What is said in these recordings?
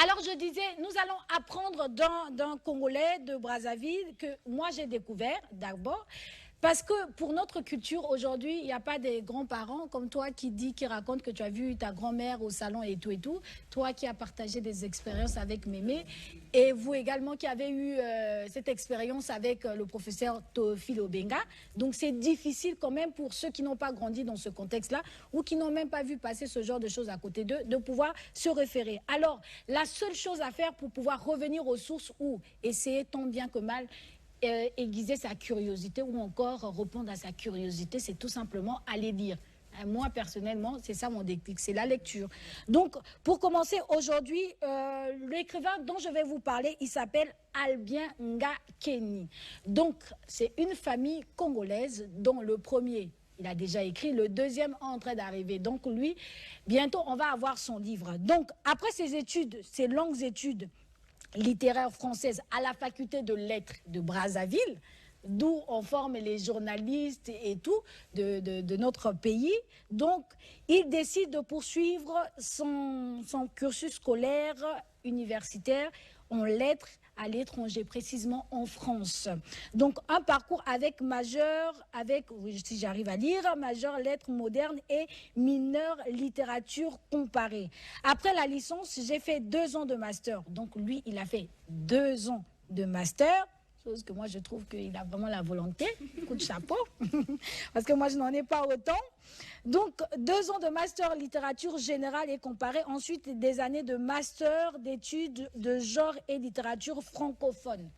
Alors je disais, nous allons apprendre d'un Congolais de Brazzaville que moi j'ai découvert d'abord. Parce que pour notre culture, aujourd'hui, il n'y a pas des grands-parents comme toi qui racontent que tu as vu ta grand-mère au salon et tout et tout. Toi qui as partagé des expériences avec Mémé. Et vous également qui avez eu cette expérience avec le professeur Théophile Obenga. Donc c'est difficile quand même pour ceux qui n'ont pas grandi dans ce contexte-là ou qui n'ont même pas vu passer ce genre de choses à côté d'eux, de pouvoir se référer. Alors, la seule chose à faire pour pouvoir revenir aux sources ou essayer tant bien que mal aiguiser sa curiosité ou encore répondre à sa curiosité, c'est tout simplement aller lire. Moi, personnellement, c'est ça mon déclic, c'est la lecture. Donc, pour commencer aujourd'hui, l'écrivain dont je vais vous parler, il s'appelle Albien Ngakeni. Donc, c'est une famille congolaise dont le premier, il a déjà écrit, le deuxième est en train d'arriver. Donc, lui, bientôt, on va avoir son livre. Donc, après ses études, ses longues études, littéraire française à la faculté de lettres de Brazzaville, d'où on forme les journalistes et tout de notre pays. Donc, il décide de poursuivre son cursus scolaire universitaire en lettres à l'étranger, précisément en France. Donc, un parcours avec majeur, si j'arrive à lire, majeur lettres modernes et mineur littérature comparée. Après la licence, j'ai fait 2 ans de master. Donc, lui, il a fait 2 ans de master. Chose que moi, je trouve qu'il a vraiment la volonté. Coup de chapeau. Parce que moi, je n'en ai pas autant. Donc, 2 ans de master littérature générale et comparée. Ensuite, des années de master d'études de genre et littérature francophone.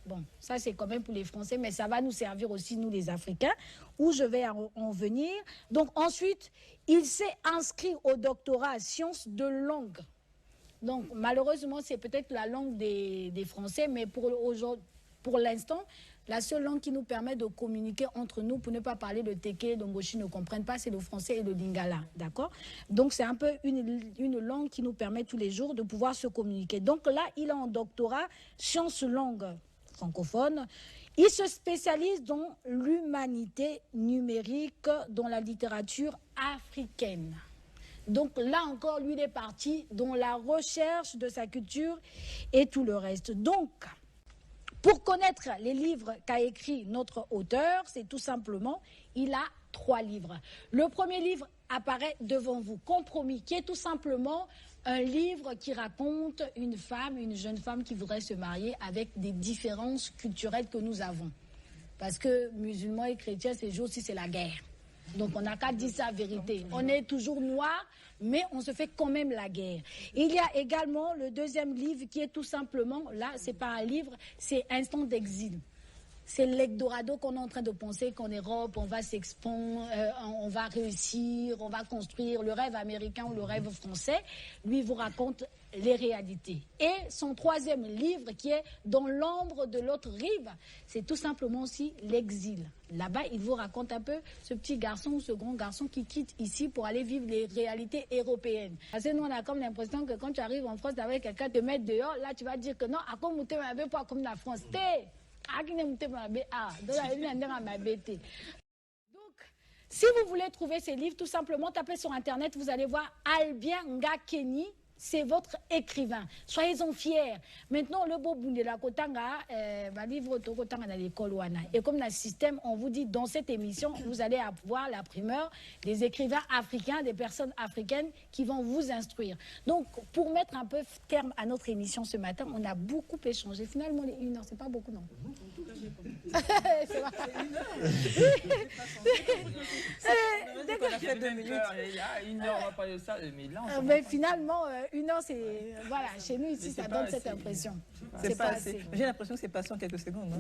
Bon, ça, c'est quand même pour les Français, mais ça va nous servir aussi, nous, les Africains, où je vais en venir. Donc, ensuite, il s'est inscrit au doctorat à sciences de langue. Donc, malheureusement, c'est peut-être la langue des Français, mais pour l'instant, la seule langue qui nous permet de communiquer entre nous, pour ne pas parler de Téké, d'Omboshi ne comprennent pas, c'est le français et le lingala, d'accord? Donc, c'est un peu une langue qui nous permet tous les jours de pouvoir se communiquer. Donc là, il est en doctorat, sciences langue francophone. Il se spécialise dans l'humanité numérique, dans la littérature africaine. Donc là encore, lui, il est parti dans la recherche de sa culture et tout le reste. Donc, pour connaître les livres qu'a écrit notre auteur, c'est tout simplement, il a 3 livres. Le premier livre apparaît devant vous, Compromis, qui est tout simplement un livre qui raconte une jeune femme qui voudrait se marier avec des différences culturelles que nous avons. Parce que musulmans et chrétiens, ces jours-ci, c'est la guerre. Donc, on n'a qu'à dire sa vérité. On est toujours noirs, mais on se fait quand même la guerre. Il y a également le deuxième livre qui est tout simplement, là, c'est pas un livre, c'est Instant d'exil. C'est l'Eldorado qu'on est en train de penser qu'en Europe, on va s'expandre, on va réussir, on va construire le rêve américain ou le rêve français. Lui, il vous raconte les réalités. Et son troisième livre, qui est Dans l'ombre de l'autre rive, c'est tout simplement aussi l'exil. Là-bas, il vous raconte un peu ce petit garçon ou ce grand garçon qui quitte ici pour aller vivre les réalités européennes. Parce que nous, on a comme l'impression que quand tu arrives en France, avec quelqu'un te mettre dehors, là, tu vas dire que non, à quoi vous ne pas comme la France. Donc, si vous voulez trouver ces livres, tout simplement, tapez sur Internet, vous allez voir Albien Ngakeni. C'est votre écrivain. Soyez-en fiers. Maintenant, le beau bout de la Kotanga, va livre au Kotanga dans l'école Wana. Et comme dans le système, on vous dit dans cette émission, vous allez avoir la primeur des écrivains africains, des personnes africaines qui vont vous instruire. Donc, pour mettre un peu terme à notre émission ce matin, on a beaucoup échangé. Finalement, les 1 heure, c'est pas beaucoup, non? C'est vrai. On a fait 2 minutes. Il y a 1 heure, on va parler de ça. Mais là, mais finalement, 1 heure, c'est... Voilà, chez nous, ici, ça donne cette impression. C'est pas assez. J'ai l'impression que c'est passé en quelques secondes.